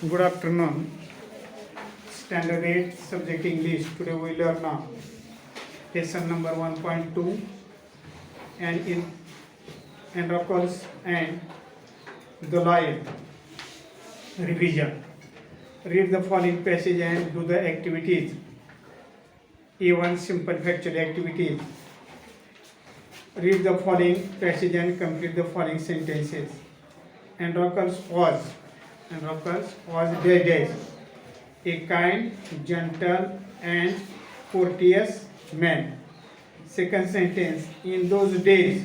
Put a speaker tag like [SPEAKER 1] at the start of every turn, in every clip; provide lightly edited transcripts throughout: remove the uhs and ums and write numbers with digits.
[SPEAKER 1] Good afternoon. Standard 8 subject English. Today we learn lesson number 1.2 and in Androcles and the lion. Revision. Read the following passage and do the activities. A1 simple factual activities. Read the following passage and complete the following sentences. Androcles was days, a kind, gentle, and courteous man. Second sentence: in those days,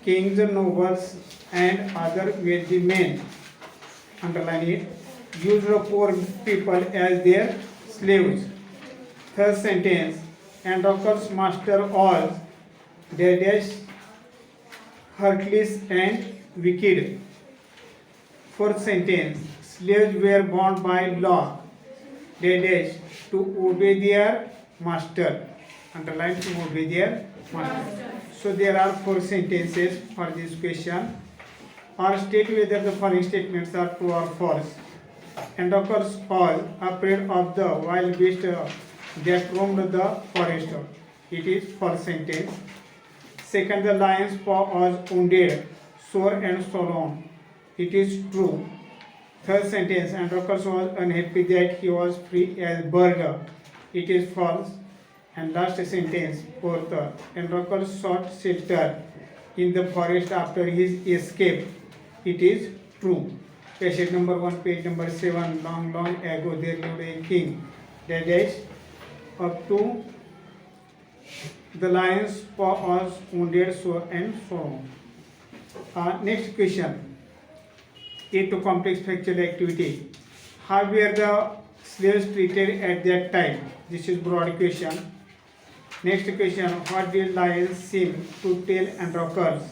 [SPEAKER 1] kings, nobles, and other wealthy men, underline it, used the poor people as their slaves. Third sentence: Androcles master all days, heartless and wicked. Fourth sentence: slaves were bound by law, to obey their master. Underline, to obey their master. So there are four sentences for this question. Or state whether the following statements are true or false. Androcles all afraid of the wild beast that roamed the forest. It is false sentence. Second, the lion's paw was wounded, sore and swollen. It is true. Third sentence: Androcles was unhappy that he was free as bird. It is false. And last sentence: fourth, Androcles sought shelter in the forest after his escape. It is true. Passage number 1, page number 7. Long ago there lived a king. That is up to the lion's paw was wounded, sore and swollen. Next question. A2 complex factual activity. How were the slaves treated at that time? This is broad question. Next question. What did lion seem to tell Androcles?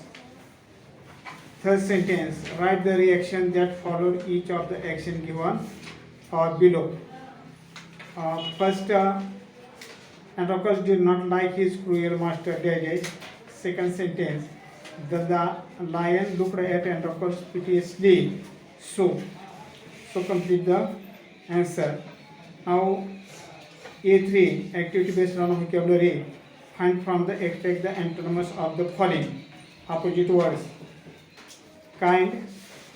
[SPEAKER 1] Third sentence. Write the reaction that followed each of the action given below. First, Androcles did not like his cruel master Dades. Second sentence: the lion looked at Androcles piteously. So complete the answer. Now A3 activity based on vocabulary. Find from the extract the antonyms of the following opposite words: kind,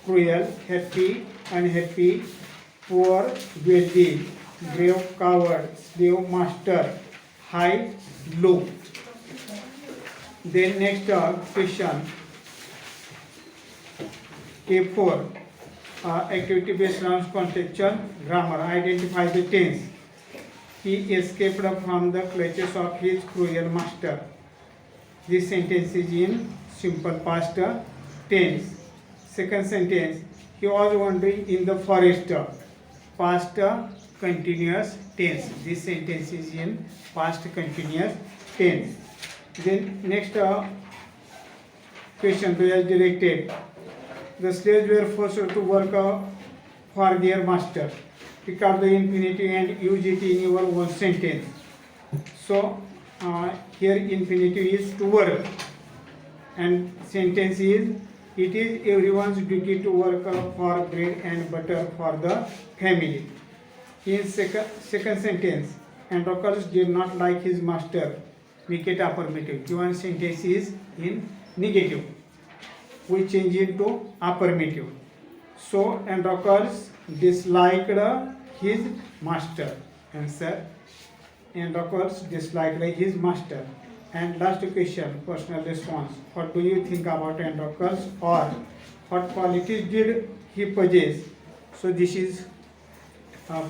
[SPEAKER 1] cruel, happy, unhappy, poor, wealthy, brave, coward, slave, master, high, low. Then next question A4 activity based on contextual grammar. Identify the tense. He escaped from the clutches of his cruel master. This sentence is in simple past tense. Second sentence: he was wandering in the forest. Past continuous tense. This sentence is in past continuous tense. Then next question as directed. The slaves were forced to work for their master. Pick up the infinitive and use it in your own sentence. So here infinitive is to work, and sentence is: it is everyone's duty to work for bread and butter for the family. In second sentence: Androcles did not like his master. Make it affirmative. Given sentence is in negative. We change it to affirmative. So Androcles disliked his master. Answer: Androcles disliked his master. And last question, personal response. What do you think about Androcles, or what qualities did he possess? So this is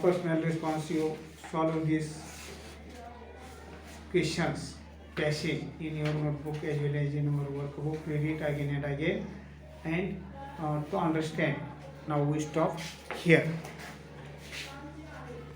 [SPEAKER 1] personal response. You solve these questions passage in your notebook as well as in your workbook. Read it again and again and to understand. Now we stop here.